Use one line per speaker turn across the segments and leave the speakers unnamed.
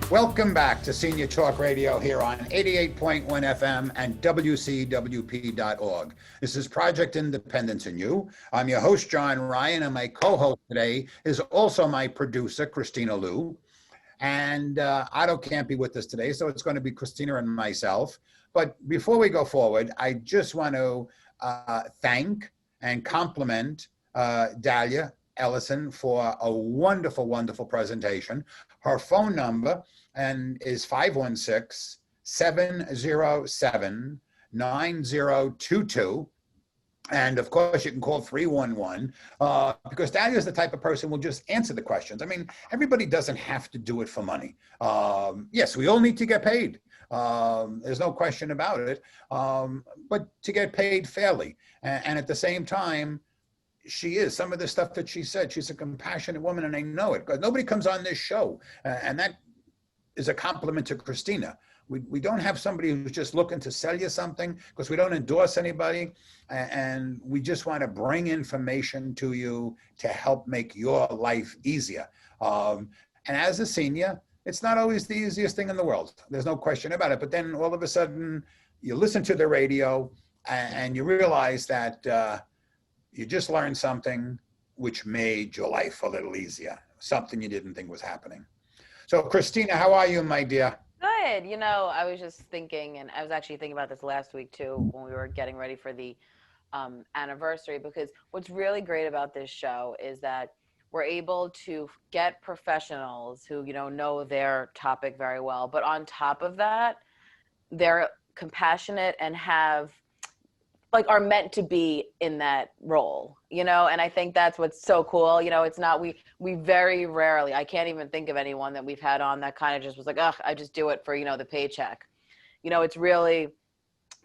Welcome back to Senior Talk Radio here on 88.1 FM and WCWP.org. This is Project Independence and You. I'm your host, John Ryan, and my co-host today is also my producer, Kristina Lou. And Otto can't be with us today, so it's going to be Kristina and myself. But before we go forward, I just want to thank and compliment Dahlia Ellison for a wonderful, wonderful presentation. Her phone number is 516-707-9022. And of course, you can call 311 because Dahlia is the type of person who will just answer the questions. I mean, everybody doesn't have to do it for money. Yes, we all need to get paid. There's no question about it. But to get paid fairly. And at the same time, she is. Some of the stuff that she said, she's a compassionate woman, and I know it because nobody comes on this show. And that is a compliment to Kristina. We don't have somebody who's just looking to sell you something because we don't endorse anybody. And we just want to bring information to you to help make your life easier. And as a senior, it's not always the easiest thing in the world. There's no question about it. But then all of a sudden, you listen to the radio and you realize that you just learned something which made your life a little easier, something you didn't think was happening. So Kristina, how are you, my dear?
Good. You know, I was just thinking, and I was actually thinking about this last week too, when we were getting ready for the anniversary, because what's really great about this show is that we're able to get professionals who, know their topic very well. But on top of that, they're compassionate and are meant to be in that role, and I think that's what's so cool. It's not, we very rarely, I can't even think of anyone that we've had on that kind of just was like, ugh, I just do it for, the paycheck. It's really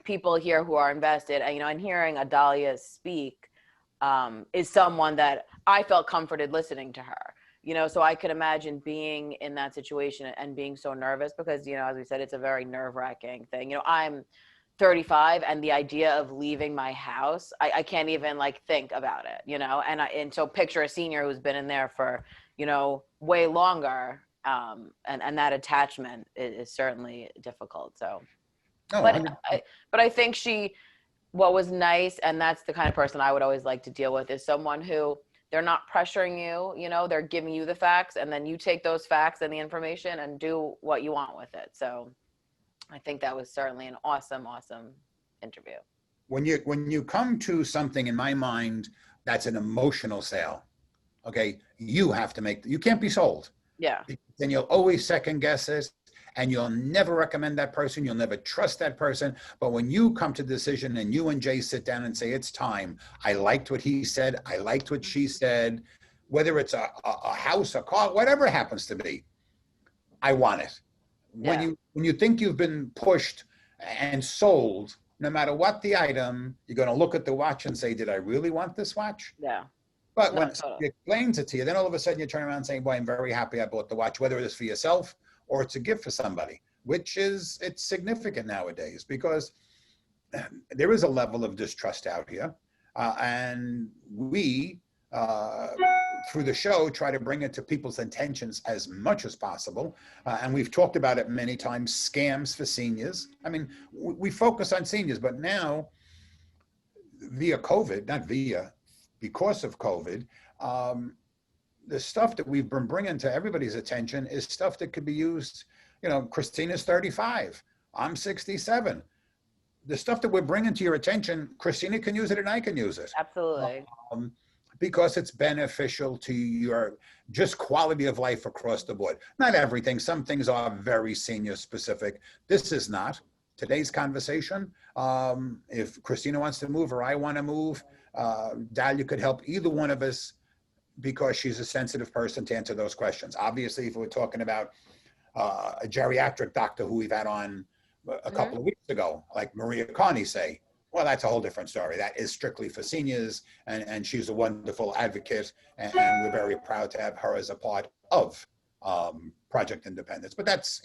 people here who are invested, and hearing Adalia speak is someone that I felt comforted listening to her, so I could imagine being in that situation and being so nervous because, as we said, it's a very nerve-wracking thing. I'm 35 and the idea of leaving my house, I can't even think about it, and so picture a senior who's been in there for, way longer. And that attachment is certainly difficult. So, but I think what was nice, and that's the kind of person I would always like to deal with, is someone who they're not pressuring you, they're giving you the facts and then you take those facts and the information and do what you want with it. So I think that was certainly an awesome, awesome interview.
When you come to something, in my mind, that's an emotional sale, okay, you have to you can't be sold.
Yeah.
Then you'll always second guess it, and you'll never recommend that person. You'll never trust that person. But when you come to the decision and you and Jay sit down and say, it's time, I liked what he said, I liked what she said, whether it's a house, a car, whatever it happens to be, I want it. When you think you've been pushed and sold, no matter what the item, you're going to look at the watch and say, did I really want this watch?
Yeah.
But when somebody explains it to you, then all of a sudden you turn around and say, boy, I'm very happy I bought the watch, whether it is for yourself or it's a gift for somebody, it's significant nowadays because there is a level of distrust out here. And we, through the show, try to bring it to people's attentions as much as possible. And we've talked about it many times, scams for seniors. I mean, we focus on seniors, but now because of COVID, the stuff that we've been bringing to everybody's attention is stuff that could be used, Kristina's 35, I'm 67. The stuff that we're bringing to your attention, Kristina can use it and I can use it.
Absolutely.
Because it's beneficial to your just quality of life across the board. Not everything. Some things are very senior specific. This is not. Today's conversation, if Kristina wants to move or I want to move, Dahlia could help either one of us because she's a sensitive person to answer those questions. Obviously, if we're talking about a geriatric doctor who we've had on a couple of weeks ago, like Maria Carney say, well, that's a whole different story. That is strictly for seniors, and she's a wonderful advocate, and we're very proud to have her as a part of Project Independence. But that's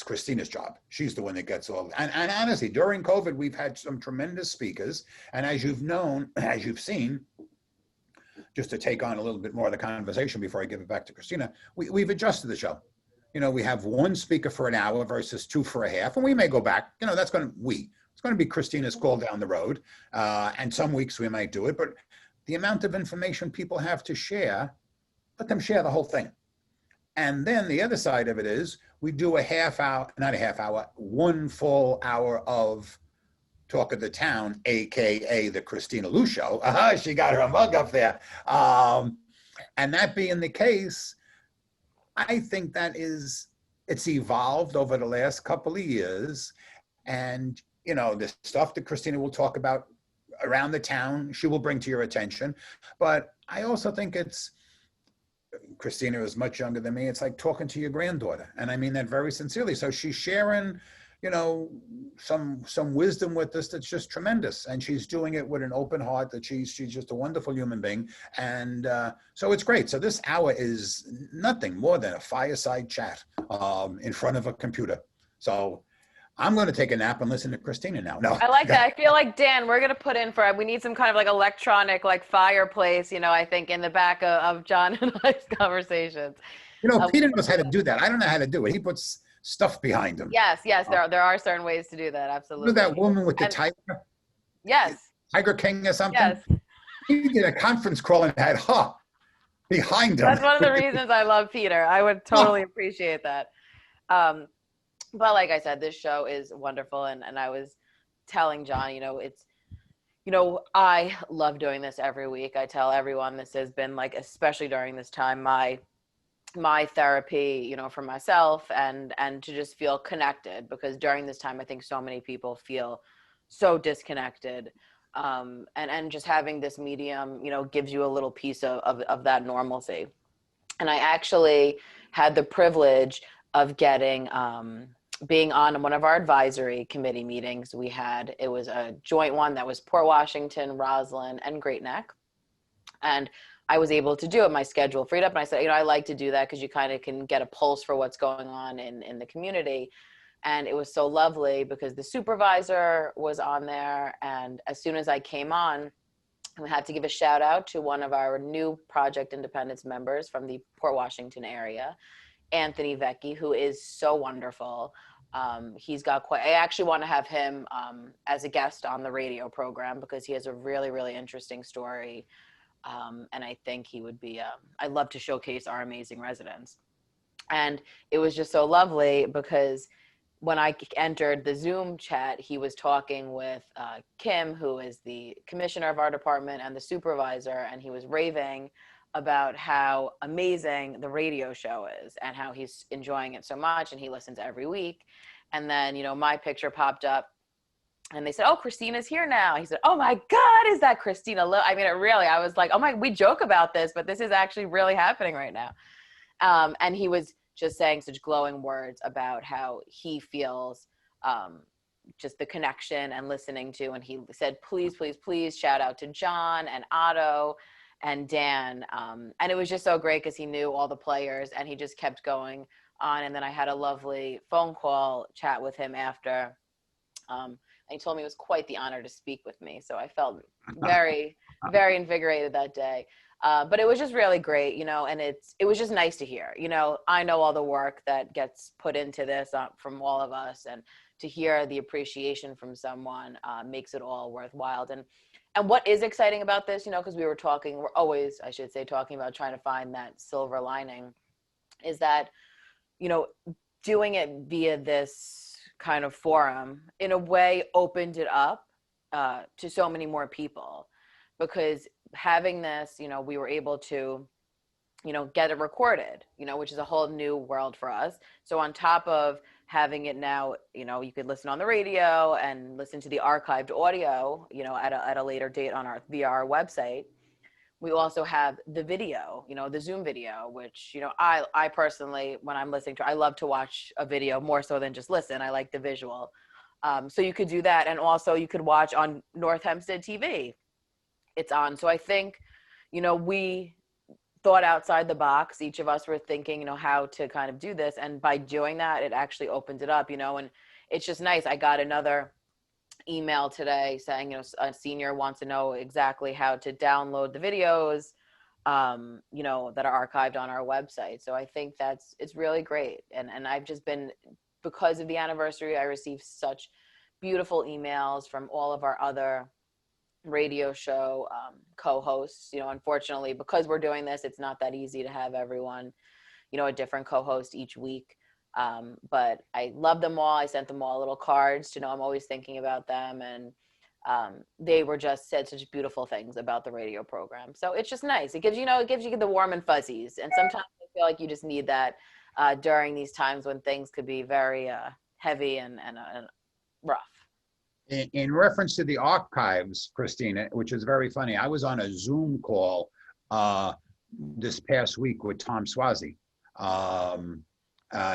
Kristina's job. She's the one that gets all. And honestly, during COVID, we've had some tremendous speakers, and as you've seen, just to take on a little bit more of the conversation before I give it back to Kristina, we've adjusted the show. we have one speaker for an hour versus two for a half, and we may go back. It's going to be Kristina's call down the road, and some weeks we might do it. But the amount of information people have to share, let them share the whole thing. And then the other side of it is we do a half hour, not a half hour, one full hour of Talk of the Town, AKA the Kristina Lou Show. She got her mug up there. And that being the case, I think it's evolved over the last couple of years. And, the stuff that Kristina will talk about around the town, she will bring to your attention. But I also think Kristina is much younger than me. It's like talking to your granddaughter. And I mean that very sincerely. So she's sharing, some wisdom with us that's just tremendous. And she's doing it with an open heart that she's just a wonderful human being. And so it's great. So this hour is nothing more than a fireside chat in front of a computer. So I'm going to take a nap and listen to Kristina now. No,
I like that. I feel like, Dan, we're going to put in we need some kind of like electronic, like fireplace, I think in the back of John and I's conversations.
Peter knows how to do that. I don't know how to do it. He puts stuff behind him.
Yes, there are certain ways to do that. Absolutely.
That woman with the tiger?
Yes.
Tiger King or something?
Yes.
He did a conference call and had behind him.
That's one of the reasons I love Peter. I would totally appreciate that. But like I said, this show is wonderful. And I was telling John, I love doing this every week. I tell everyone this has been like, especially during this time, my therapy, for myself and to just feel connected, because during this time, I think so many people feel so disconnected. And just having this medium, gives you a little piece of that normalcy. And I actually had the privilege of being on one of our advisory committee meetings. It was a joint one that was Port Washington, Roslyn, and Great Neck. And I was able to do it. My schedule freed up. And I said, I like to do that because you kind of can get a pulse for what's going on in the community. And it was so lovely because the supervisor was on there. And as soon as I came on, we had to give a shout out to one of our new Project Independence members from the Port Washington area, Anthony Vecchi, who is so wonderful. He's got I actually want to have him as a guest on the radio program because he has a really, really interesting story. And I think he would be, I'd love to showcase our amazing residents. And it was just so lovely because when I entered the Zoom chat, he was talking with Kim, who is the commissioner of our department and the supervisor, and he was raving about how amazing the radio show is and how he's enjoying it so much and he listens every week. And then, my picture popped up and they said, "Oh, Kristina's here now." He said, "Oh my God, is that Kristina?" I mean, I was like, oh my, we joke about this, but this is actually really happening right now. And he was just saying such glowing words about how he feels just the connection and listening to, and he said, please, please, please shout out to John and Otto and Dan. And it was just so great because he knew all the players and he just kept going on. And then I had a lovely phone call chat with him after. And he told me it was quite the honor to speak with me. So I felt very, very invigorated that day. But it was just really great, and it was just nice to hear, I know all the work that gets put into this from all of us, and to hear the appreciation from someone makes it all worthwhile. And what is exciting about this, because we're always, I should say, talking about trying to find that silver lining, is that, doing it via this kind of forum in a way opened it up to so many more people, because having this, we were able to, get it recorded, which is a whole new world for us. So on top of having it now, you could listen on the radio and listen to the archived audio, at a later date via our website. We also have the video, the Zoom video, which, I personally, when I'm listening to, I love to watch a video more so than just listen. I like the visual. So you could do that. And also you could watch on North Hempstead TV. It's on. So I think, we thought outside the box. Each of us were thinking, how to kind of do this. And by doing that, it actually opened it up, and it's just nice. I got another email today saying, a senior wants to know exactly how to download the videos that are archived on our website. So I think it's really great. And I've just been, because of the anniversary, I received such beautiful emails from all of our other radio show co-hosts. Unfortunately, because we're doing this, it's not that easy to have everyone, a different co-host each week. But I love them all. I sent them all little cards to know I'm always thinking about them. And they were just said such beautiful things about the radio program. So it's just nice. It gives you the warm and fuzzies. And sometimes I feel like you just need that during these times when things could be very heavy and rough.
In reference to the archives, Kristina, which is very funny, I was on a Zoom call this past week with Tom Swazi,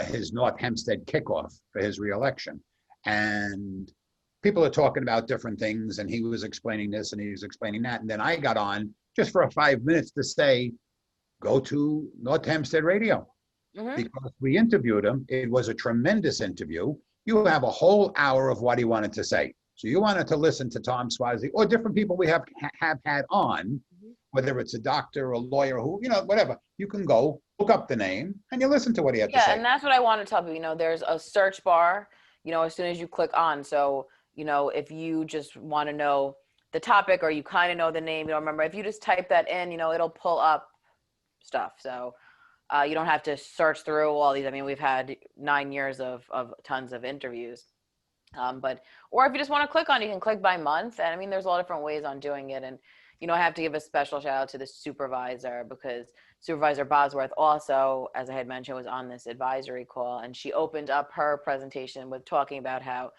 his North Hempstead kickoff for his reelection. And people are talking about different things, and he was explaining this and he was explaining that. And then I got on just for 5 minutes to say, go to North Hempstead Radio, because we interviewed him. It was a tremendous interview. You have a whole hour of what he wanted to say. So you wanted to listen to Tom Swazi or different people we have had on, whether it's a doctor or a lawyer, who, whatever. You can go look up the name and you listen to what he had to say.
Yeah, and that's what I want to tell people. There's a search bar, as soon as you click on. So, if you just want to know the topic or you kind of know the name, you don't remember, if you just type that in, it'll pull up stuff. So you don't have to search through all these. I mean, we've had 9 years of tons of interviews. Or if you just want to click on, you can click by month. And I mean, there's a lot of different ways on doing it. And, I have to give a special shout out to the supervisor, because Supervisor Bosworth also, as I had mentioned, was on this advisory call, and she opened up her presentation with talking about how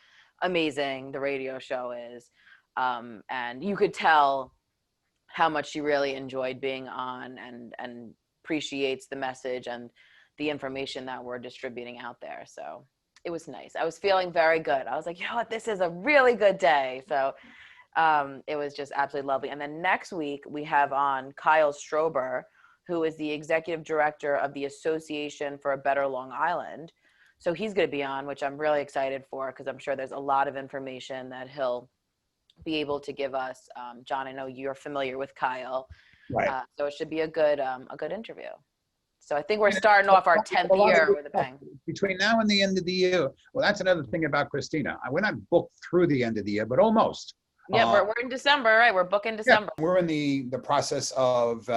amazing the radio show is. And you could tell how much she really enjoyed being on and appreciates the message and the information that we're distributing out there. So it was nice. I was feeling very good. I was like, what, this is a really good day. So it was just absolutely lovely. And then next week we have on Kyle Strober, who is the executive director of the Association for a Better Long Island. So he's going to be on, which I'm really excited for, because I'm sure there's a lot of information that he'll be able to give us. John, I know you're familiar with Kyle,
right?
So it should be a good interview. So I think we're starting off our 10th year with a bang.
Between now and the end of the year. Well, that's another thing about Kristina. We're not booked through the end of the year, but almost.
Yeah, we're in December, right? We're booking December.
Yeah, we're in the process of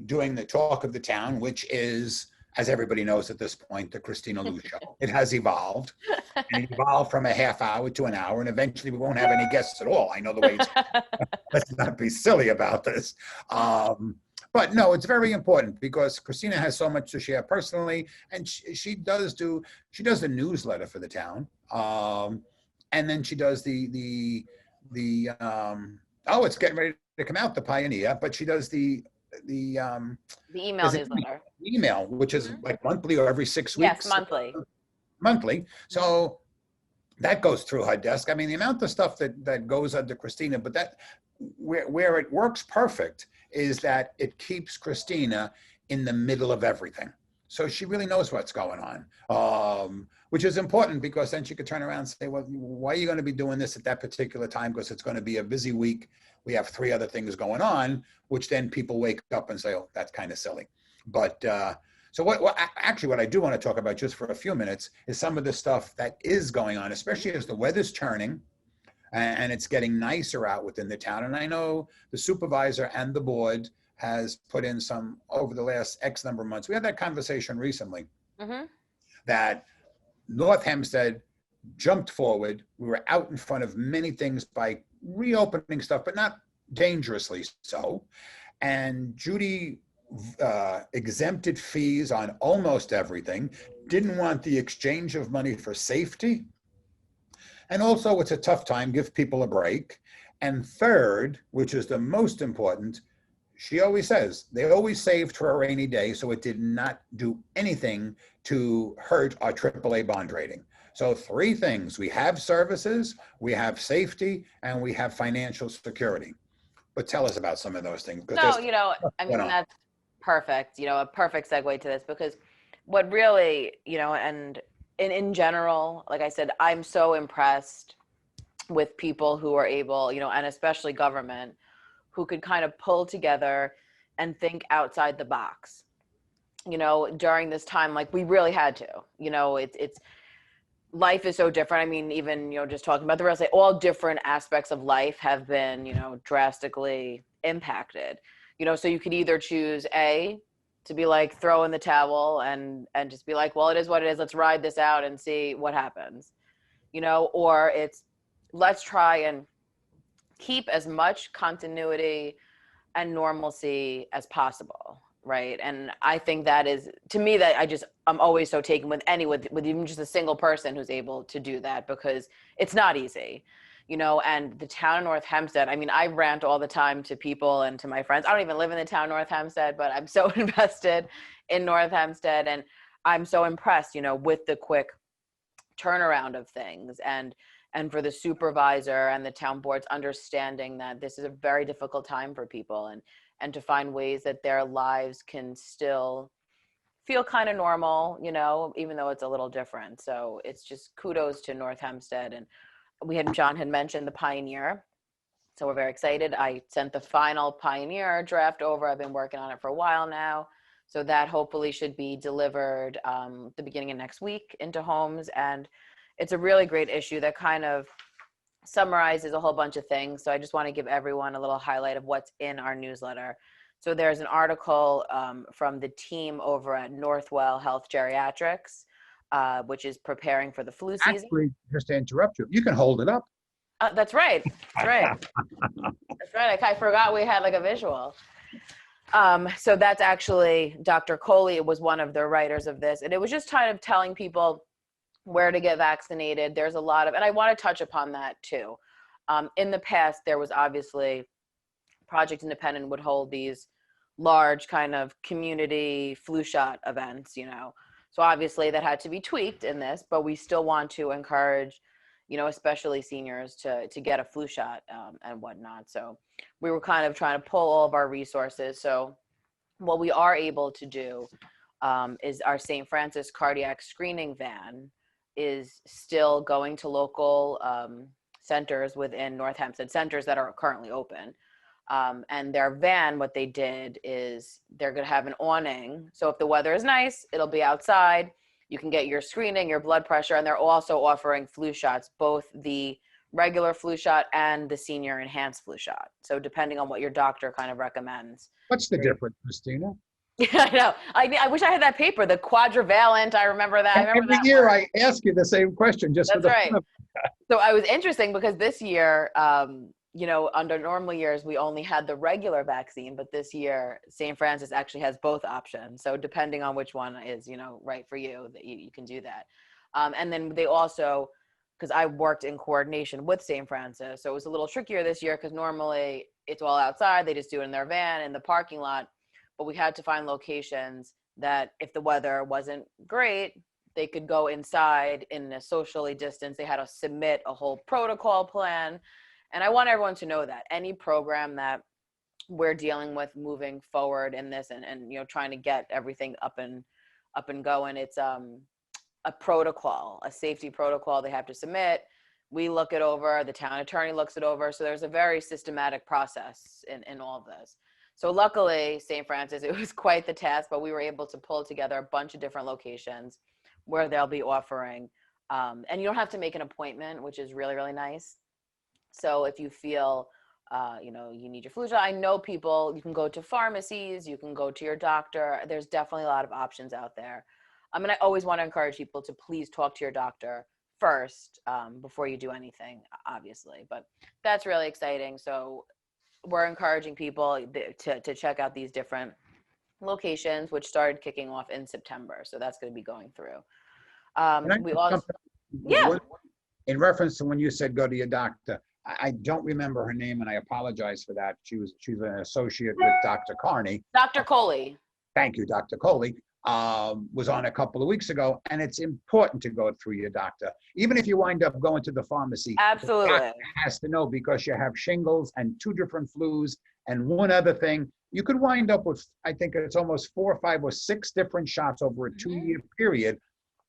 doing the Talk of the Town, which is, as everybody knows at this point, the Kristina Lou Show. It has evolved. And it evolved from a half hour to an hour, and eventually we won't have any guests at all. I know the way it's let's not be silly about this. But no, it's very important, because Kristina has so much to share personally, and she does the newsletter for the town, and then she does the it's getting ready to come out, the Pioneer, but she does the email
newsletter.
Email, which is like monthly or every 6 weeks.
Yes, monthly.
Monthly. So that goes through her desk. I mean, the amount of stuff that goes under Kristina, but that where it works perfect is that it keeps Kristina in the middle of everything. So she really knows what's going on, which is important, because then she could turn around and say, well, why are you going to be doing this at that particular time? Because it's going to be a busy week. We have 3 other things going on, which then people wake up and say, oh, that's kind of silly. But so what I do want to talk about just for a few minutes is some of the stuff that is going on, especially as the weather's turning and it's getting nicer out within the town. And I know the supervisor and the board has put in some over the last X number of months. We had that conversation recently that North Hempstead jumped forward. We were out in front of many things by reopening stuff, but not dangerously so. And Judy exempted fees on almost everything, didn't want the exchange of money for safety. And also, it's a tough time, give people a break. And third, which is the most important, she always says, they always saved for a rainy day, so it did not do anything to hurt our AAA bond rating. So 3 things: we have services, we have safety, and we have financial security. But tell us about some of those things.
No, I mean, that's perfect, a perfect segue to this, because what really, and in general, like I said, I'm so impressed with people who are able, and especially government, who could kind of pull together and think outside the box. You know, during this time, like we really had to. You know, it's life is so different. I mean, even, you know, just talking about the real estate, all different aspects of life have been, you know, drastically impacted. You know, so you could either choose to be like throw in the towel and just be like, well, it is what it is. Let's ride this out and see what happens. You know, or it's let's try and keep as much continuity and normalcy as possible, right? And I think that is, to me, that I'm always so taken with with even just a single person who's able to do that, because it's not easy, you know. And the town of North Hempstead, I mean, I rant all the time to people and to my friends. I don't even live in the town of North Hempstead, but I'm so invested in North Hempstead, and I'm so impressed, you know, with the quick turnaround of things, and for the supervisor and the town boards understanding that this is a very difficult time for people, and to find ways that their lives can still feel kind of normal, you know, even though it's a little different. So it's just kudos to North Hempstead. And John had mentioned the Pioneer. So we're very excited. I sent the final Pioneer draft over. I've been working on it for a while now. So that hopefully should be delivered the beginning of next week into homes. And it's a really great issue that kind of summarizes a whole bunch of things. So I just want to give everyone a little highlight of what's in our newsletter. So there's an article from the team over at Northwell Health Geriatrics, which is preparing for the flu season.
Actually, just to interrupt you, you can hold it up.
That's right. That's right. That's right. I forgot we had like a visual. So that's actually Dr. Coley was one of the writers of this. And it was just kind of telling people where to get vaccinated. There's a lot of, and I want to touch upon that too. In the past, there was obviously Project Independent would hold these large kind of community flu shot events, you know. So obviously that had to be tweaked in this, but we still want to encourage, you know, especially seniors to get a flu shot and whatnot. So we were kind of trying to pull all of our resources. So what we are able to do is our St. Francis cardiac screening van is still going to local centers within North Hempstead, centers that are currently open. And their van, what they did is they're going to have an awning. So if the weather is nice, it'll be outside. You can get your screening, your blood pressure, and they're also offering flu shots, both the regular flu shot and the senior enhanced flu shot. So depending on what your doctor kind of recommends.
What's the difference, Kristina?
Yeah, I know. I wish I had that paper, the quadrivalent. I remember that.
Every year I ask you the same question. Just
that's right. So I was interesting because this year, you know, under normal years, we only had the regular vaccine, but this year, St. Francis actually has both options. So depending on which one is, you know, right for you, that you can do that. And then they also, because I worked in coordination with St. Francis, so it was a little trickier this year because normally it's all outside. They just do it in their van in the parking lot. But we had to find locations that if the weather wasn't great, they could go inside in a socially distanced. They had to submit a whole protocol plan. And I want everyone to know that any program that we're dealing with moving forward in this and you know, trying to get everything up and going, it's a protocol, a safety protocol they have to submit. We look it over, the town attorney looks it over. So there's a very systematic process in all of this. So luckily, St. Francis, it was quite the task, but we were able to pull together a bunch of different locations where they'll be offering. And you don't have to make an appointment, which is really, really nice. So if you feel, you know, you need your flu shot, I know people, you can go to pharmacies, you can go to your doctor. There's definitely a lot of options out there. I mean, I always want to encourage people to please talk to your doctor first before you do anything, obviously. But that's really exciting. So we're encouraging people to check out these different locations, which started kicking off in September. So that's going to be going through. We also, yeah.
In reference to when you said go to your doctor, I don't remember her name, and I apologize for that. She's an associate with Dr. Carney.
Dr. Coley.
Thank you, Dr. Coley. Was on a couple of weeks ago, and it's important to go through your doctor. Even if you wind up going to the pharmacy,
absolutely,
the doctor has to know, because you have shingles and 2 different flus and one other thing. You could wind up with, I think it's almost 4 or 5 or 6 different shots over a 2-year period,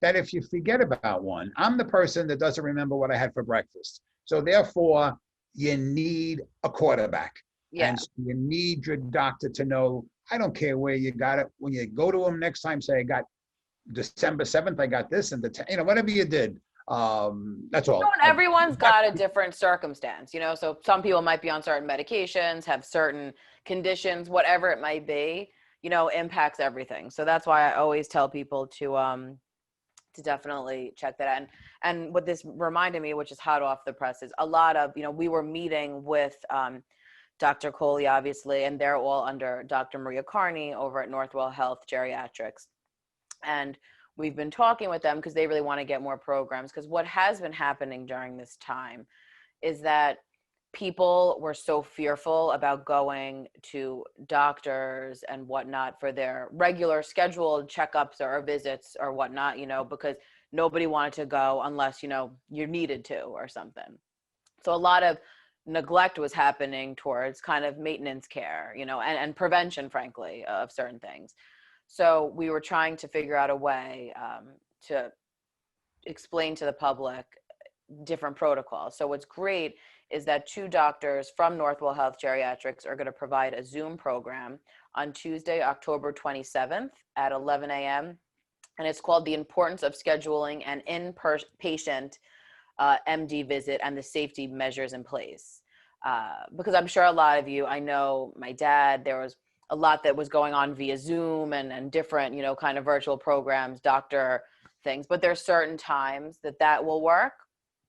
that if you forget about one, I'm the person that doesn't remember what I had for breakfast. So therefore, you need a quarterback.
Yeah.
And so you need your doctor to know I don't care where you got it. When you go to them next time, say, I got December 7th, I got this, and whatever you did. That's all.
And everyone's got a different circumstance, so some people might be on certain medications, have certain conditions, whatever it might be, impacts everything. So that's why I always tell people to definitely check that out. And what this reminded me, which is hot off the press, is a lot of, we were meeting with Dr. Coley, obviously, and they're all under Dr. Maria Carney over at Northwell Health Geriatrics. And we've been talking with them because they really want to get more programs, because what has been happening during this time is that people were so fearful about going to doctors and whatnot for their regular scheduled checkups or visits or whatnot, because nobody wanted to go unless, you needed to or something. So a lot of neglect was happening towards kind of maintenance care, and prevention, frankly, of certain things. So we were trying to figure out a way to explain to the public different protocols. So what's great is that 2 doctors from Northwell Health Geriatrics are going to provide a Zoom program on Tuesday, October 27th at 11 a.m. And it's called The Importance of Scheduling an In-Patient MD Visit and the Safety Measures in Place. Because I'm sure a lot of you, I know my dad, there was a lot that was going on via Zoom and different, kind of virtual programs, doctor things, but there's certain times that will work,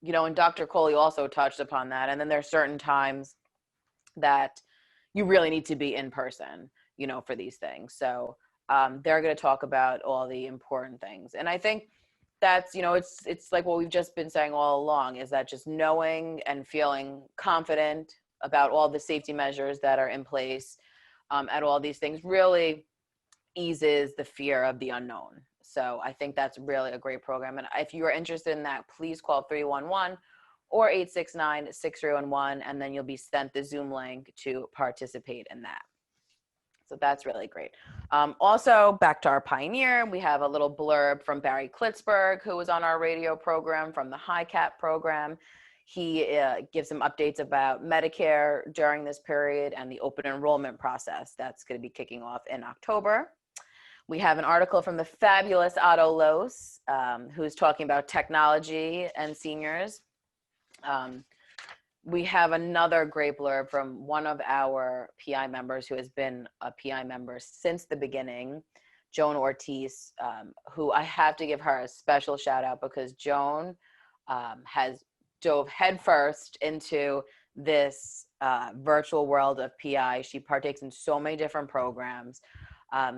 and Dr. Coley also touched upon that. And then there's certain times that you really need to be in person, for these things. So they're going to talk about all the important things. And I think that's, it's like what we've just been saying all along, is that just knowing and feeling confident about all the safety measures that are in place at all these things really eases the fear of the unknown. So I think that's really a great program. And if you are interested in that, please call 311 or 869-6311, and then you'll be sent the Zoom link to participate in that. So that's really great. Also, back to our pioneer, we have a little blurb from Barry Klitzberg, who was on our radio program from the HiCap program. He gives some updates about Medicare during this period and the open enrollment process that's going to be kicking off in October. We have an article from the fabulous Otto Los, who's talking about technology and seniors. We have another great blurb from one of our PI members who has been a PI member since the beginning, Joan Ortiz, who I have to give her a special shout out, because Joan has dove headfirst into this virtual world of PI. She partakes in so many different programs.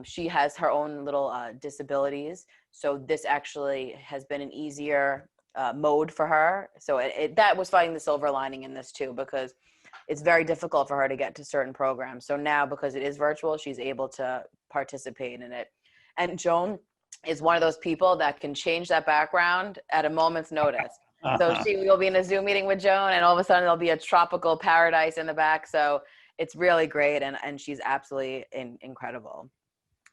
She has her own little disabilities, so this actually has been an easier mode for her. So that was finding the silver lining in this too, because it's very difficult for her to get to certain programs. So now, because it is virtual, she's able to participate in it. And Joan is one of those people that can change that background at a moment's notice. So we'll be in a Zoom meeting with Joan, and all of a sudden there'll be a tropical paradise in the back. So it's really great, and she's absolutely incredible.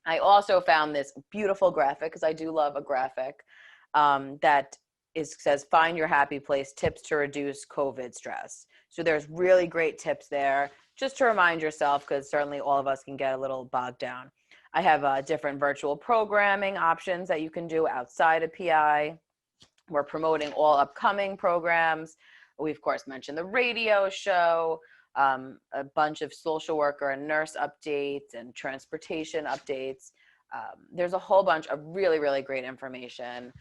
I also found this beautiful graphic, because I do love a graphic, that says, find your happy place, tips to reduce COVID stress. So there's really great tips there, just to remind yourself, because certainly all of us can get a little bogged down. I have different virtual programming options that you can do outside of PI. We're promoting all upcoming programs. We, of course, mentioned the radio show, a bunch of social worker and nurse updates and transportation updates. There's a whole bunch of really, really great information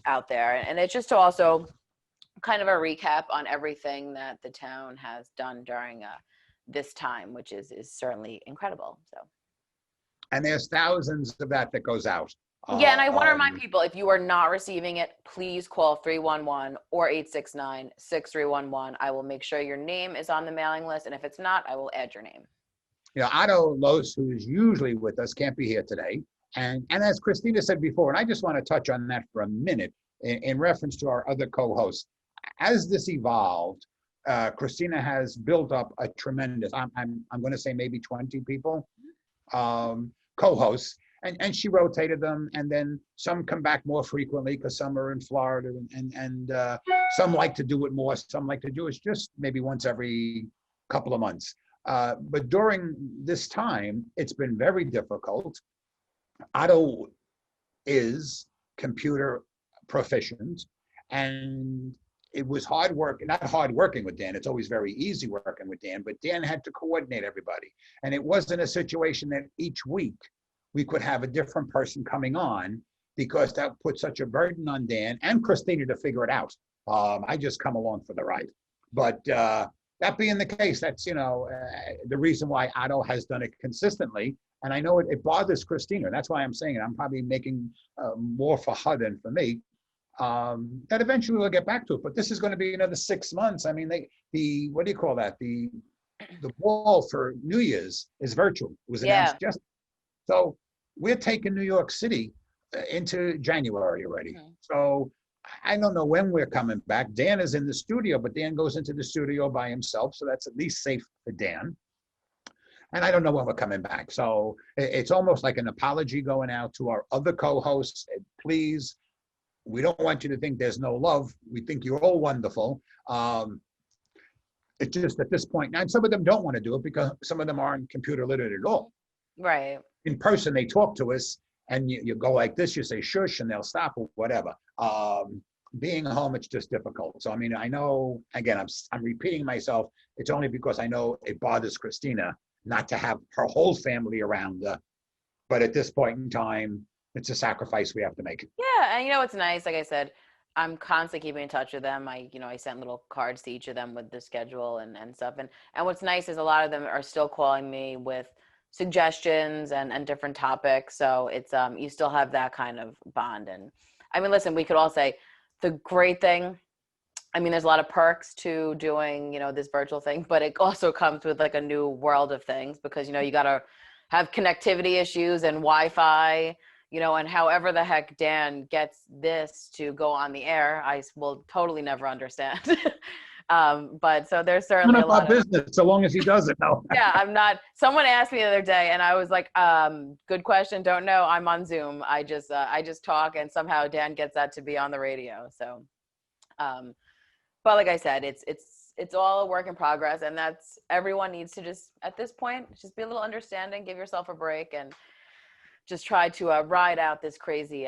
out there. And it's just to also kind of a recap on everything that the town has done during this time, which is certainly incredible. So. And
there's thousands of that goes out.
Yeah, and I want to remind people, if you are not receiving it, please call 311 or 869-6311. I will make sure your name is on the mailing list, and if it's not, I will add your name.
Otto Los, who is usually with us, can't be here today. And as Kristina said before, and I just want to touch on that for a minute in reference to our other co-hosts. As this evolved, Kristina has built up a tremendous, I'm going to say maybe 20 people, co-hosts. And she rotated them, and then some come back more frequently because some are in Florida, and some like to do it more. Some like to do it just maybe once every couple of months. But during this time, it's been very difficult. Otto is computer proficient, and it was hard work, not hard working with Dan. It's always very easy working with Dan, but Dan had to coordinate everybody. And it wasn't a situation that each week we could have a different person coming on, because that put such a burden on Dan and Kristina to figure it out. I just come along for the ride. But that being the case, that's, the reason why Otto has done it consistently. And I know it bothers Kristina. That's why I'm saying it. I'm probably making more for her than for me. That eventually we'll get back to it. But this is going to be another 6 months. I mean, what do you call that? The ball for New Year's is virtual. It was announced just. So we're taking New York City into January already. Mm-hmm. So I don't know when we're coming back. Dan is in the studio, but Dan goes into the studio by himself. So that's at least safe for Dan. And I don't know when we're coming back. So it's almost like an apology going out to our other co-hosts. Please, we don't want you to think there's no love. We think you're all wonderful. It's just at this point, and some of them don't want to do it because some of them aren't computer literate at all.
Right.
In person, they talk to us and you go like this, you say shush, and they'll stop or whatever. Being home, it's just difficult. So, I mean, I know, again, I'm repeating myself. It's only because I know it bothers Kristina not to have her whole family around her. But at this point in time, it's a sacrifice we have to make.
Yeah, and it's nice. Like I said, I'm constantly keeping in touch with them. I sent little cards to each of them with the schedule and stuff. And what's nice is a lot of them are still calling me with suggestions and different topics. So it's you still have that kind of bond. And I mean, listen, we could all say the great thing. I mean, there's a lot of perks to doing, this virtual thing, but it also comes with like a new world of things because, you got to have connectivity issues and Wi-Fi, and however the heck Dan gets this to go on the air, I will totally never understand. But so there's certainly a lot of
business, so long as he does it. No.
Yeah, I'm not. Someone asked me the other day and I was like, good question. Don't know. I'm on Zoom. I just talk and somehow Dan gets that to be on the radio. So, but like I said, it's all a work in progress, and that's everyone needs to just at this point just be a little understanding, give yourself a break, and just try to ride out this crazy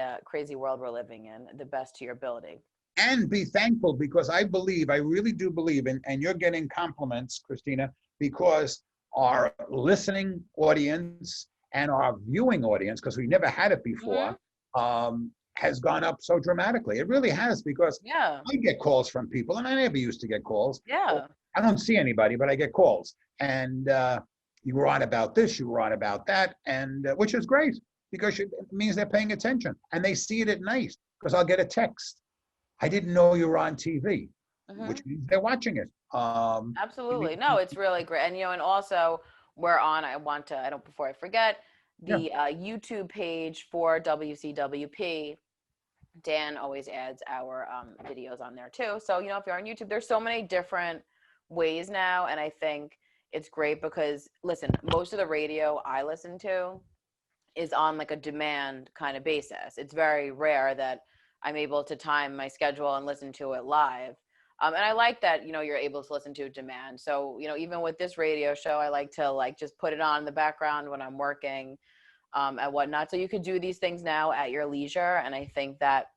world we're living in the best to your ability.
And be thankful, because I really do believe, and you're getting compliments, Kristina, because our listening audience and our viewing audience, because we never had it before, has gone up so dramatically. It really has, because I get calls from people, and I never used to get calls.
Yeah.
I don't see anybody, but I get calls. And you were on about this, you were on about that, and which is great, because it means they're paying attention. And they see it at night, because I'll get a text. I didn't know you were on TV, which means they're watching it.
Absolutely. No, it's really great. And, and also we're on, before I forget, the YouTube page for WCWP. Dan always adds our videos on there too. So, if you're on YouTube, there's so many different ways now. And I think it's great because, listen, most of the radio I listen to is on like a demand kind of basis. It's very rare that I'm able to time my schedule and listen to it live. And I like that, you're able to listen to demand. So, even with this radio show, I like to just put it on in the background when I'm working and whatnot. So you could do these things now at your leisure. And I think that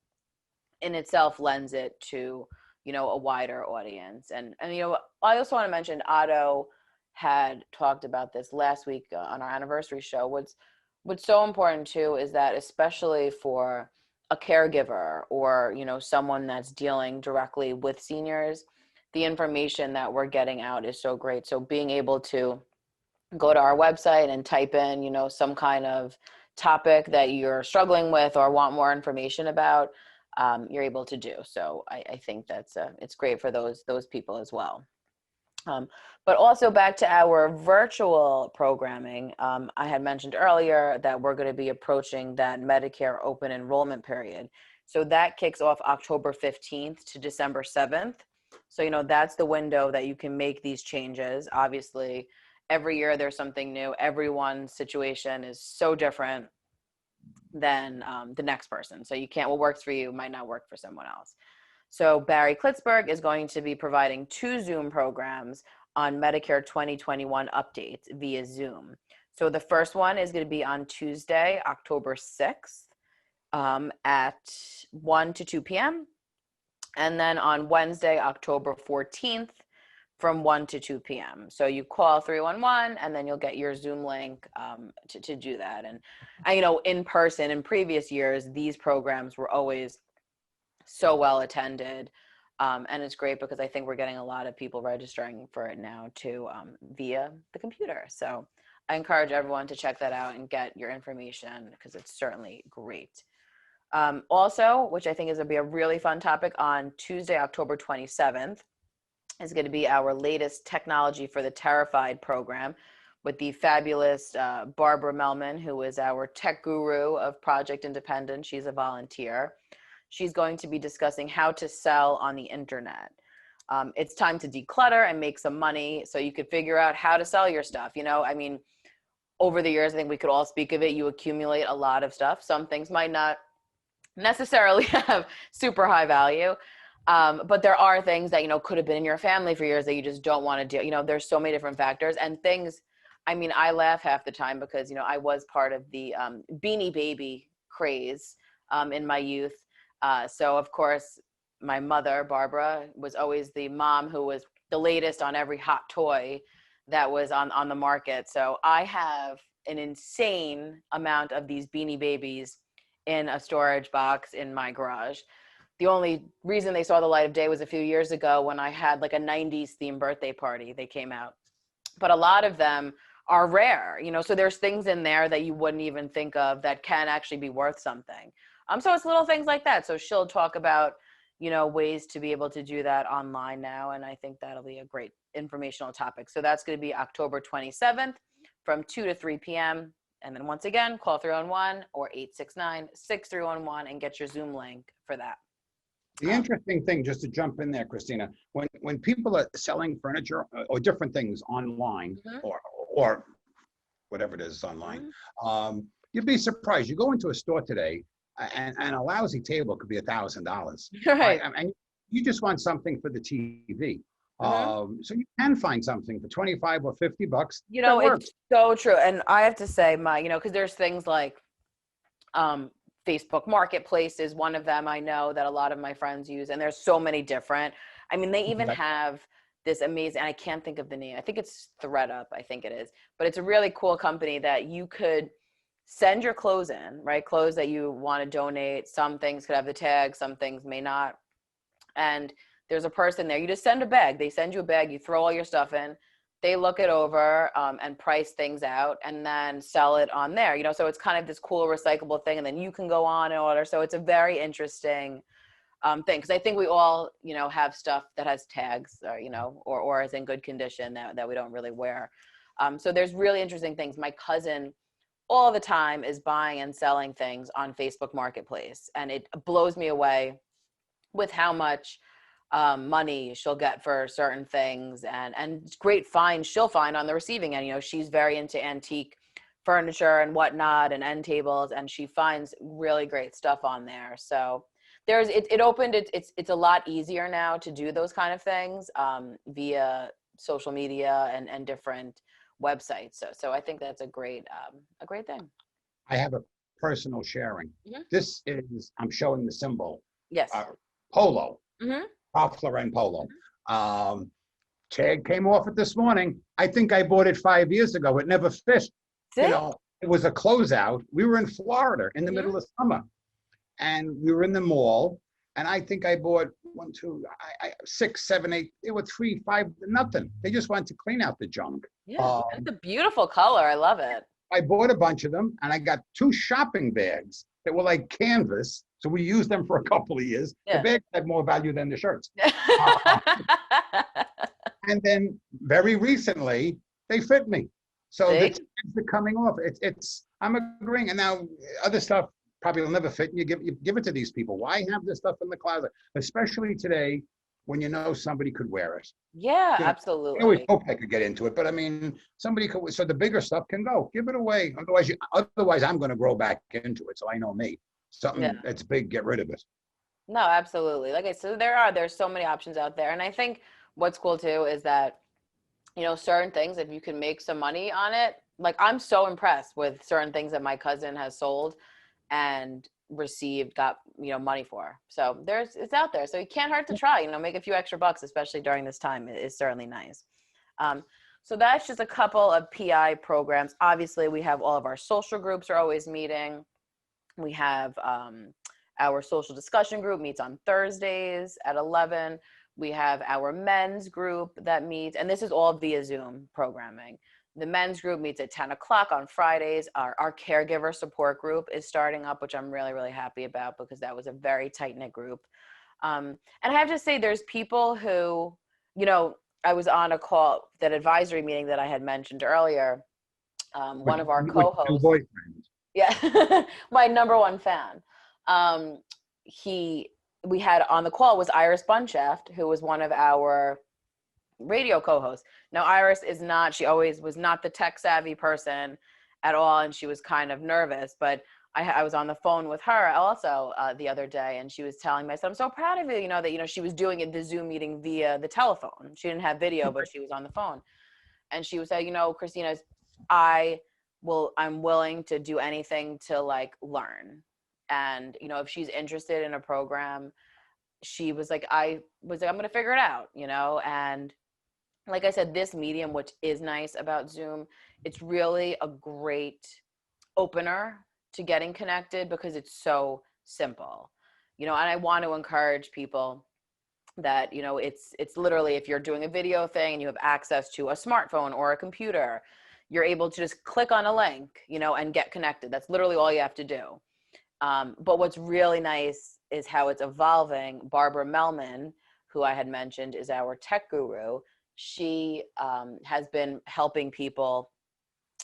in itself lends it to, a wider audience. And I also want to mention Otto had talked about this last week on our anniversary show. What's so important too is that, especially for a caregiver or, someone that's dealing directly with seniors, the information that we're getting out is so great. So being able to go to our website and type in, some kind of topic that you're struggling with or want more information about, you're able to do. So I think that's it's great for those people as well. But also back to our virtual programming, I had mentioned earlier that we're going to be approaching that Medicare open enrollment period. So that kicks off October 15th to December 7th. So, that's the window that you can make these changes. Obviously, every year there's something new. Everyone's situation is so different than the next person. So what works for you might not work for someone else. So Barry Klitzberg is going to be providing 2 Zoom programs on Medicare 2021 updates via Zoom. So the first one is going to be on Tuesday, October 6th at 1 to 2 p.m. And then on Wednesday, October 14th from 1 to 2 p.m. So you call 311 and then you'll get your Zoom link to do that. And in person in previous years, these programs were always so well attended. And it's great because I think we're getting a lot of people registering for it now too via the computer. So I encourage everyone to check that out and get your information because it's certainly great. Also, which I think is going to be a really fun topic, on Tuesday, October 27th, is going to be our latest Technology for the Terrified program with the fabulous Barbara Melman, who is our tech guru of Project Independent. She's a volunteer. She's going to be discussing how to sell on the internet. It's time to declutter and make some money so you could figure out how to sell your stuff. Over the years, I think we could all speak of it. You accumulate a lot of stuff. Some things might not necessarily have super high value. But there are things that, could have been in your family for years that you just don't want to do. There's so many different factors and things. I laugh half the time because, I was part of the Beanie Baby craze in my youth. So, of course, my mother, Barbara, was always the mom who was the latest on every hot toy that was on the market. So I have an insane amount of these Beanie Babies in a storage box in my garage. The only reason they saw the light of day was a few years ago when I had like a 90s themed birthday party. They came out. But a lot of them are rare, so there's things in there that you wouldn't even think of that can actually be worth something. So it's little things like that. So she'll talk about, ways to be able to do that online now. And I think that'll be a great informational topic. So that's going to be October 27th from 2 to 3 p.m. And then once again, call 311 or 869-6311 and get your Zoom link for that.
The interesting thing, just to jump in there, Kristina, when people are selling furniture or different things online, mm-hmm. or whatever it is online, mm-hmm. You'd be surprised. You go into a store today, and a lousy table could be $1,000.
Right.
And you just want something for the TV. Mm-hmm. So you can find something for $25 or $50.
It's so true. And I have to say, because there's things like Facebook Marketplace is one of them I know that a lot of my friends use. And there's so many different. They even have this amazing, I can't think of the name. I think it's ThreadUp, I think it is. But it's a really cool company that you could send your clothes in, right? Clothes that you want to donate. Some things could have the tag, some things may not. And there's a person there. You just send a bag. They send you a bag. You throw all your stuff in. They look it over and price things out and then sell it on there. So it's kind of this cool recyclable thing. And then you can go on and order. So it's a very interesting thing. Because I think we all, have stuff that has tags or is in good condition that we don't really wear. So there's really interesting things. My cousin all the time is buying and selling things on Facebook Marketplace. And it blows me away with how much money she'll get for certain things and great finds she'll find on the receiving end. She's very into antique furniture and whatnot and end tables, and she finds really great stuff on there. So it's a lot easier now to do those kind of things via social media and different websites. So I think that's a great thing.
I have a personal sharing. Mm-hmm. This is, I'm showing the symbol.
Yes.
Polo.
Mm-hmm.
Ralph Lauren polo. Tag came off it this morning. I think I bought it 5 years ago. It never fit. It was a closeout. We were in Florida in the middle of summer, and we were in the mall. And I think I bought 1, 2, 6, 7, 8. There were 3, 5, nothing. They just wanted to clean out the junk.
Yeah, it's a beautiful color. I love it.
I bought a bunch of them, and I got 2 shopping bags that were like canvas. So we used them for a couple of years. Yeah. The bags had more value than the shirts. And then very recently, they fit me. So the tags are coming off. I'm agreeing. And now other stuff probably will never fit. And you give it to these people. Why have this stuff in the closet? Especially today when somebody could wear it.
Yeah, absolutely.
I always hope I could get into it, but somebody could. So the bigger stuff can go. Give it away. Otherwise, I'm going to grow back into it. So I know me. Something that's big, get rid of it.
No, absolutely. Like I said, there's so many options out there. And I think what's cool too is that you know, certain things, if you can make some money on it, like I'm so impressed with certain things that my cousin has sold and got, you know, money for. So it's out there. So it can't hurt to try, you know, make a few extra bucks, especially during this time. It is certainly nice. Um, so that's just a couple of PI programs. Obviously, we have all of our social groups are always meeting. We have our social discussion group meets on Thursdays at 11. We have our men's group that meets, and this is all via Zoom programming. The men's group meets at 10 o'clock on Fridays. Our caregiver support group is starting up, which I'm really, really happy about because that was a very tight-knit group. And I have to say, there's people who, you know, I was on a call, that advisory meeting that I had mentioned earlier. One of our
With
co-hosts,
boyfriend.
yeah, my number one fan. We had on the call was Iris Bunshaft, who was one of our radio co-hosts. Now, Iris is not, she always was not the tech savvy person at all. And she was kind of nervous, but I was on the phone with her also the other day, and she was telling me, I said, I'm so proud of you, you know, that, you know, she was doing the Zoom meeting via the telephone. She didn't have video, but she was on the phone. And she was saying, you know, Kristina, I'm willing to do anything to like learn. And, you know, if she's interested in a program, she was like, I'm going to figure it out, you know? And like I said, this medium, which is nice about Zoom, it's really a great opener to getting connected because it's so simple, you know. And I want to encourage people that, you know, it's literally, if you're doing a video thing and you have access to a smartphone or a computer, you're able to just click on a link, you know, and get connected. That's literally all you have to do. But what's really nice is how it's evolving. Barbara Melman, who I had mentioned is our tech guru, she has been helping people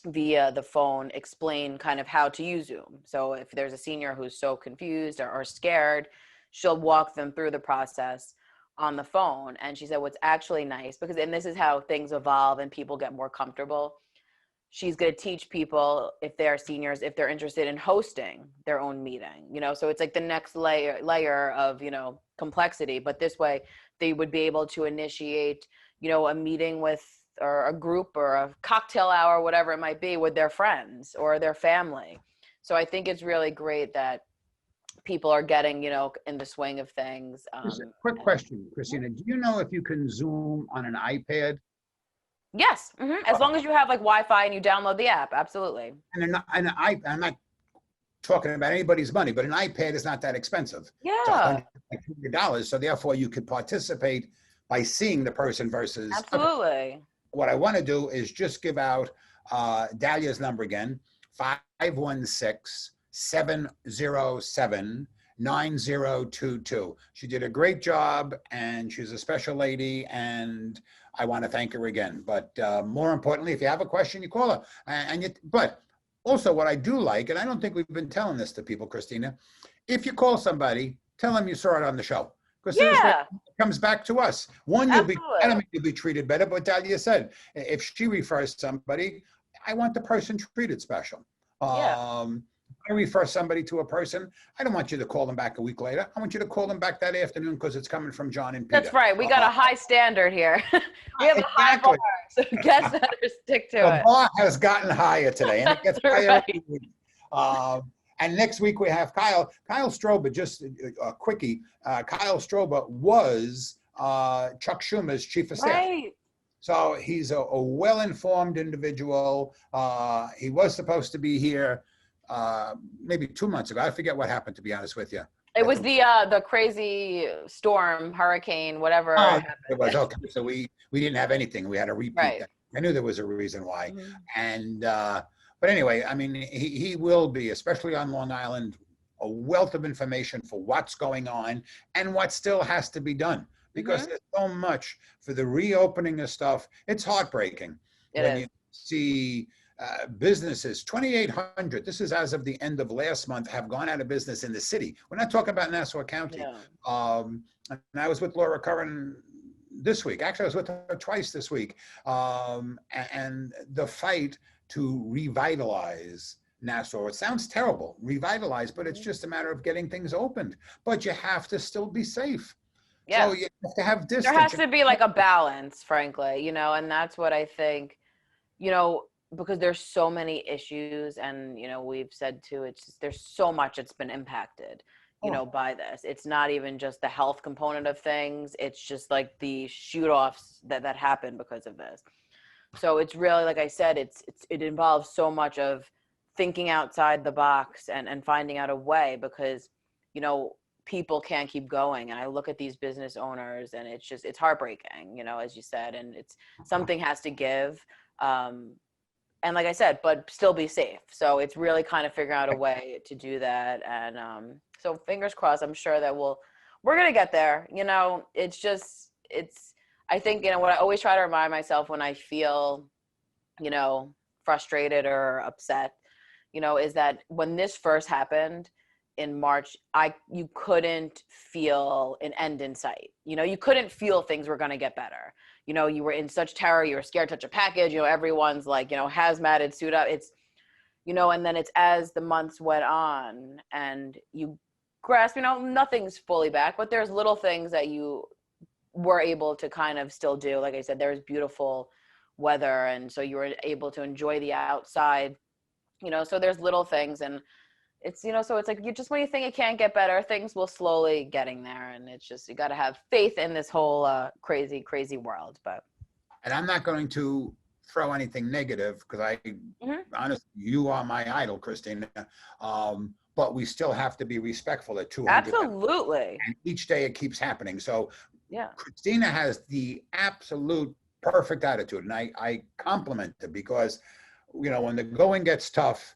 via the phone explain kind of how to use Zoom. So if there's a senior who's so confused or scared, she'll walk them through the process on the phone. And she said what's actually nice, because, and this is how things evolve and people get more comfortable, she's going to teach people, if they're seniors, if they're interested in hosting their own meeting, you know. So it's like the next layer of, you know, complexity. But this way they would be able to initiate, you know, a meeting with, or a group or a cocktail hour, whatever it might be, with their friends or their family. So I think it's really great that people are getting, you know, in the swing of things.
Just a quick question, Kristina. Do you know if you can Zoom on an iPad?
Yes. As long as you have like Wi-Fi and you download the app, absolutely.
And I'm not talking about anybody's money, but an iPad is not that expensive.
Yeah.
It's $100, so therefore you could participate by seeing the person versus.
Absolutely.
What I want to do is just give out Dahlia's number again, 516-707-9022. She did a great job, and she's a special lady, and I want to thank her again. But more importantly, if you have a question, you call her. But also what I do like, and I don't think we've been telling this to people, Kristina, if you call somebody, tell them you saw it on the show. Because
Yeah.
it comes back to us. One, you'll
Absolutely.
be treated better. But Dahlia said, if she refers somebody, I want the person treated special.
Yeah.
I refer somebody to a person, I don't want you to call them back a week later. I want you to call them back that afternoon because it's coming from John and Peter.
That's right. We got a high standard here. We have a high bar, so guest better stick to it.
The bar has gotten higher today, and it gets higher every week. And next week we have Kyle Strober, just a quickie. Kyle Strober was Chuck Schumer's chief of staff.
Right.
So he's a well-informed individual. He was supposed to be here maybe 2 months ago. I forget what happened, to be honest with you.
It was the crazy storm, hurricane, whatever.
It was okay. So we didn't have anything. We had to repeat
Right.
that. I knew there was a reason why. And but anyway, I mean, he will be, especially on Long Island, a wealth of information for what's going on and what still has to be done. Because there's so much for the reopening of stuff. It's heartbreaking when you see businesses, 2,800, this is as of the end of last month, have gone out of business in the city. We're not talking about Nassau County.
Yeah.
And I was with Laura Curran this week. Actually, I was with her twice this week. And the fight to revitalize Nassau, it sounds terrible, revitalize, but it's just a matter of getting things opened. But you have to still be safe. So
Yeah.
you have to have
There
distance.
has to be like a balance, frankly, you know, and that's what I think, you know, because there's so many issues, and you know, we've said too, it's just, there's so much that's been impacted, you know,
Oh,
by this. It's not even just the health component of things, it's just like the shoot offs that happen because of this. So it's really, like I said, it involves so much of thinking outside the box and finding out a way, because you know, people can't keep going. And I look at these business owners, and it's just, it's heartbreaking, you know, as you said, and it's, something has to give. And like I said, but still be safe. So it's really kind of figuring out a way to do that. And so fingers crossed, I'm sure that we're going to get there. You know, it's just, I think, you know, what I always try to remind myself when I feel, you know, frustrated or upset, you know, is that when this first happened in March, you couldn't feel an end in sight. You know, you couldn't feel things were going to get better. You know, you were in such terror, you were scared to touch a package, you know, everyone's like, you know, hazmated, suit up. It's, you know, and then it's as the months went on and you grasp, you know, nothing's fully back, but there's little things that you were able to kind of still do. Like I said, there's beautiful weather, and so you were able to enjoy the outside, you know, so there's little things. And it's, you know, so it's like, you just, when you think it can't get better, things will slowly getting there. And it's just, you got to have faith in this whole crazy world. But
and I'm not going to throw anything negative because honestly, you are my idol, Kristina. But we still have to be respectful at 200.
absolutely,
And each day it keeps happening. So
yeah.
Kristina has the absolute perfect attitude, and I compliment her because, you know, when the going gets tough,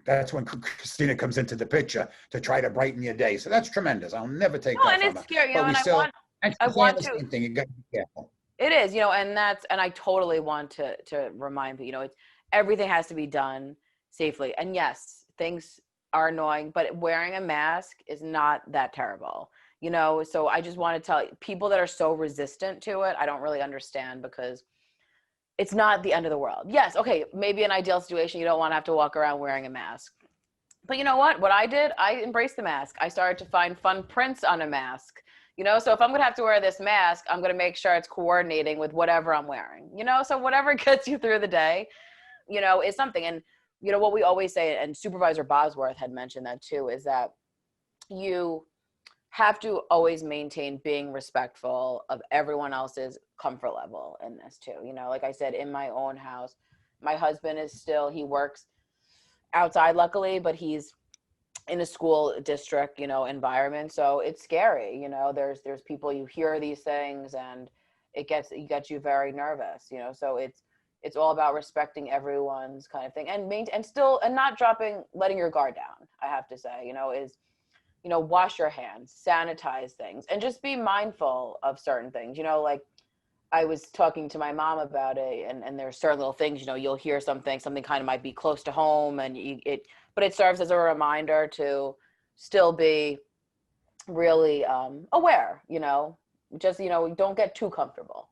that's when Kristina comes into the picture to try to brighten your day. So that's tremendous. I'll never take
No,
that
and
from
it's
her.
scary, you
But
know,
we
and
still, and
I
she's saying
want
the
to,
same thing. You got to be careful.
it is, you know, and I totally want to remind people, you know, it's, everything has to be done safely. And yes, things are annoying, but wearing a mask is not that terrible, you know. So I just want to tell people that are so resistant to it, I don't really understand, because it's not the end of the world. Yes, okay, maybe an ideal situation, you don't want to have to walk around wearing a mask. But you know what I did? I embraced the mask. I started to find fun prints on a mask. You know, so if I'm going to have to wear this mask, I'm going to make sure it's coordinating with whatever I'm wearing. You know, so whatever gets you through the day, you know, is something. And, you know, what we always say, and Supervisor Bosworth had mentioned that too, is that you have to always maintain being respectful of everyone else's comfort level in this too. You know, like I said, in my own house, my husband is still, he works outside luckily, but he's in a school district, you know, environment. So it's scary, you know, there's people, you hear these things and it gets you very nervous, you know. So it's all about respecting everyone's kind of thing, and still, and not dropping, letting your guard down, I have to say, you know, is, you know, wash your hands, sanitize things, and just be mindful of certain things, you know. Like I was talking to my mom about it, and there's certain little things, you know, you'll hear something kind of might be close to home, and but it serves as a reminder to still be really aware, you know, just, you know, don't get too comfortable,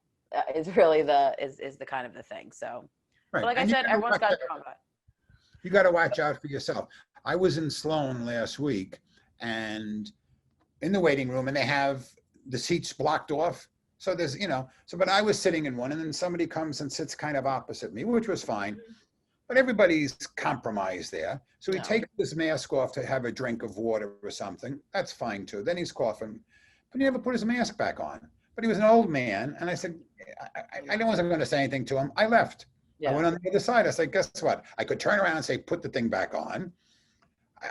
is really is the kind of the thing. So, but
Right.
like I
And
said, everyone's got their own vibe.
you got to watch out for yourself. I was in Sloan last week and in the waiting room, and they have the seats blocked off. So there's, you know, so, but I was sitting in one, and then somebody comes and sits kind of opposite me, which was fine. But everybody's compromised there. So he
No,
takes his mask off to have a drink of water or something. That's fine too. Then he's coughing, but he never put his mask back on. But he was an old man. And I said, I wasn't going to say anything to him. I left. I
yeah,
went on the other side. I said, guess what? I could turn around and say, put the thing back on.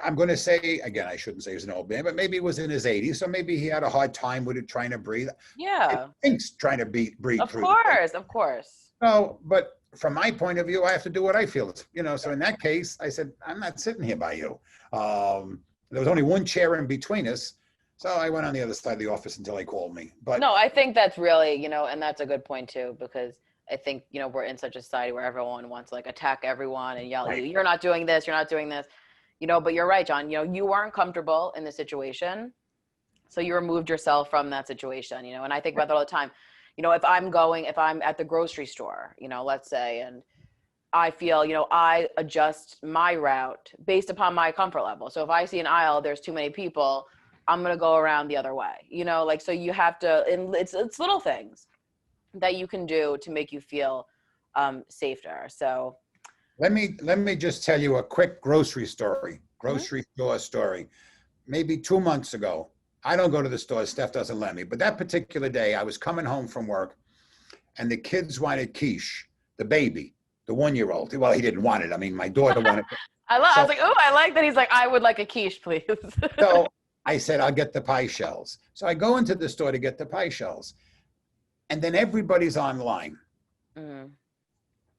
I'm going to say, again, I shouldn't say he was an old man, but maybe he was in his 80s. So maybe he had a hard time with it, trying to breathe. It
yeah,
thinks trying to breathe
of
through the thing.
course, of course.
No, but from my point of view, I have to do what I feel. You know, so in that case, I said, I'm not sitting here by you. There was only one chair in between us. So I went on the other side of the office until they called me. But
No, I think that's really, you know, and that's a good point too, because I think, you know, we're in such a society where everyone wants to like attack everyone and yell at you,
right,
you're not doing this, you're not doing this, you know. But you're right, John, you know, you weren't comfortable in the situation. So you removed yourself from that situation, you know. And I think about that all the time. You know, if I'm at the grocery store, you know, let's say, and I feel, you know, I adjust my route based upon my comfort level. So if I see an aisle, there's too many people, I'm going to go around the other way, you know, like, so you have to, and it's little things that you can do to make you feel safer. So
Let me just tell you a quick
mhm.
grocery store story. Maybe 2 months ago, I don't go to the store. Steph doesn't let me. But that particular day, I was coming home from work, and the kids wanted quiche. The baby, the 1-year-old. Well, he didn't want it. I mean, my daughter wanted it.
I
So,
was like, oh, I like that. He's like, I would like a quiche, please.
so I said, I'll get the pie shells. So I go into the store to get the pie shells, and then everybody's online.
Mhm.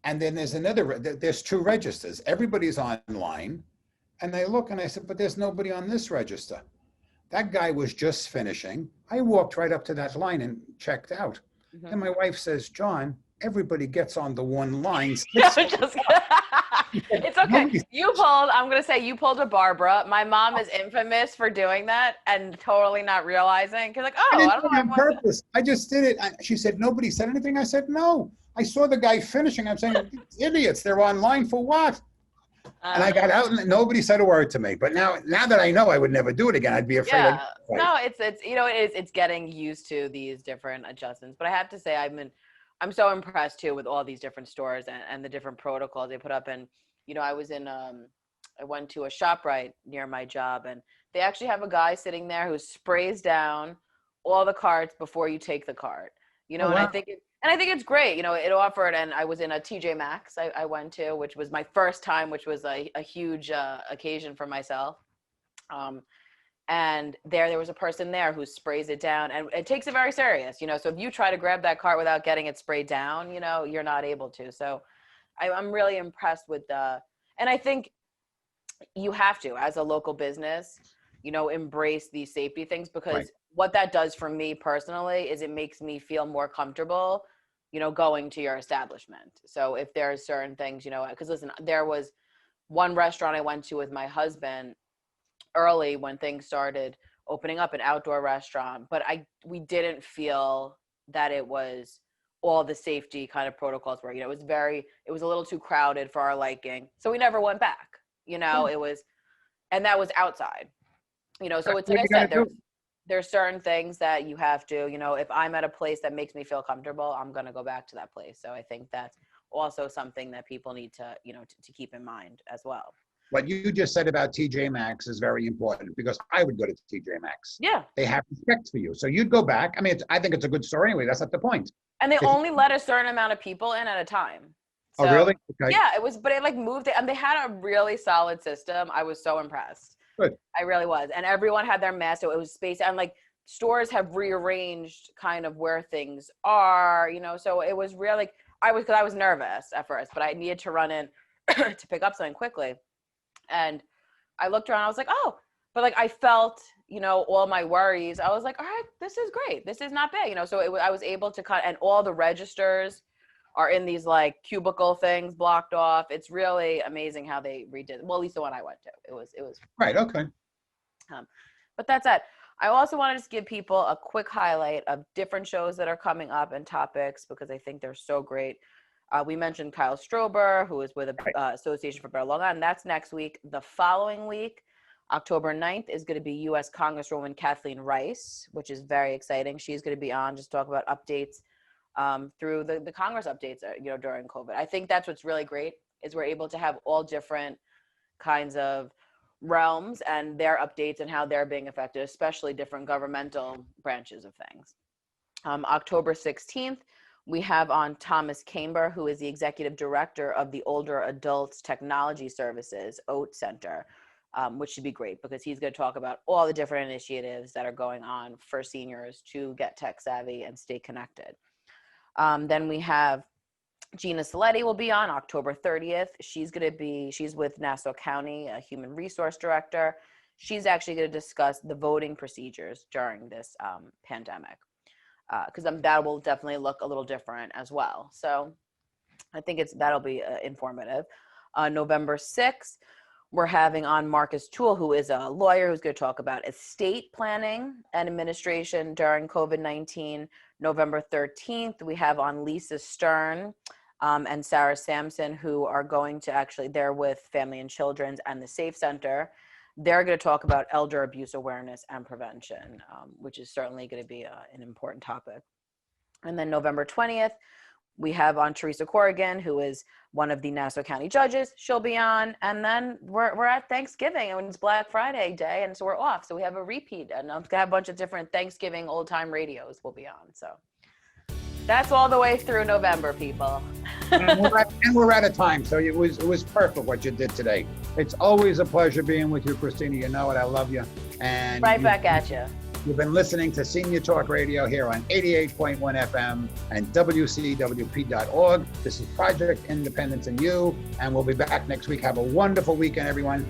And then there's two registers. Everybody's online. And I look and I said, but there's nobody on this register. That guy was just finishing. I walked right up to that line and checked out.
Mhm.
And my wife says, John, everybody gets on the one line.
I'm just it's okay.
Nobody,
I'm going to say you pulled a Barbara. My mom is infamous for doing that and totally not realizing. Cause like,
I
oh, I
didn't
don't
do
know
it
why
on
everyone's doing.
purpose. I just did it. She said, nobody said anything. I said, no. I saw the guy finishing. I'm saying, idiots, they're online for what? And I got out and nobody said a word to me. But now that I know, I would never do it again. I'd be afraid.
Yeah. No, it's you know, it's getting used to these different adjustments. But I have to say I'm so impressed too with all these different stores and the different protocols they put up. And you know, I went to a ShopRite near my job, and they actually have a guy sitting there who sprays down all the carts before you take the cart. You
Oh,
know, and
wow.
I think it's great. You know, it offered, and I was in a TJ Maxx I went to, which was my first time, which was a huge occasion for myself. Um, and there was a person there who sprays it down, and it takes it very serious, you know. So if you try to grab that cart without getting it sprayed down, you know, you're not able to. So I'm really impressed with and I think you have to, as a local business, you know, embrace these safety things,
Right.
because what that does for me personally is it makes me feel more comfortable, you know, going to your establishment. So if there's certain things, you know, because listen, there was one restaurant I went to with my husband early when things started opening up, an outdoor restaurant, but we didn't feel that it was all the safety kind of protocols were, you know, it was a little too crowded for our liking. So we never went back, you know.
Sure.
It was, and that was outside, you know. So
That's
it's like
what
I
you got to
said,
do.
there's certain things that you have to, you know, if I'm at a place that makes me feel comfortable, I'm going to go back to that place. So I think that's also something that people need to, you know, to keep in mind as well.
What you just said about TJ Maxx is very important because I would go to TJ Maxx.
Yeah.
They have respect for you. So you'd go back. I mean, I think it's a good store anyway. That's not the point.
And they
If you,
only let a certain amount of people in at a time.
oh,
So
really? Okay.
yeah, it was, but it like moved it, and they had a really solid system. I was so impressed.
Good.
I really was. And everyone had their mask. So it was spaced, and like stores have rearranged kind of where things are, you know. So it was really, because I was nervous at first, but I needed to run in to pick up something quickly. And I looked around, I was like, oh, but like I felt, you know, all my worries. I was like, all right, this is great. This is not bad, you know. So I was able to cut, and all the registers are in these like cubicle things blocked off. It's really amazing how they redid. Well, at least the one I went to, it was.
Right. Okay.
Um, but that's it. I also want to just give people a quick highlight of different shows that are coming up and topics, because I think they're so great. We mentioned Kyle Strober, who is with the Association for Better Long Island. That's next week. The following week, October 9th, is going to be U.S. Congresswoman Kathleen Rice, which is very exciting. She's going to be on just to talk about updates through the Congress updates, you know, during COVID. I think that's what's really great, is we're able to have all different kinds of realms and their updates and how they're being affected, especially different governmental branches of things. October 16th, we have on Thomas Camber, who is the executive director of the Older Adults Technology Services, OAT Center, which should be great because he's going to talk about all the different initiatives that are going on for seniors to get tech savvy and stay connected. Then we have Gina Saletti will be on October 30th. She's with Nassau County, a human resource director. She's actually going to discuss the voting procedures during this pandemic, because that will definitely look a little different as well. So I think that'll be informative. November 6th, we're having on Marcus Toole, who is a lawyer who's going to talk about estate planning and administration during COVID-19. November 13th, we have on Lisa Stern and Sarah Sampson, who are going to they're with Family and Children's and the Safe Center. they're going to talk about elder abuse awareness and prevention, which is certainly going to be an important topic. And then November 20th, we have on Teresa Corrigan, who is one of the Nassau County judges. She'll be on. And then we're at Thanksgiving, and it's Black Friday day, and so we're off. So we have a repeat, and I'm going to have a bunch of different Thanksgiving old time radios will be on. So that's all the way through November, people.
and we're out of time, so it was perfect what you did today. It's always a pleasure being with you, Kristina. You know it. I love you. And
right back at you.
You've been listening to Senior Talk Radio here on 88.1 FM and WCWP.org. This is Project Independence and You, and we'll be back next week. Have a wonderful weekend, everyone.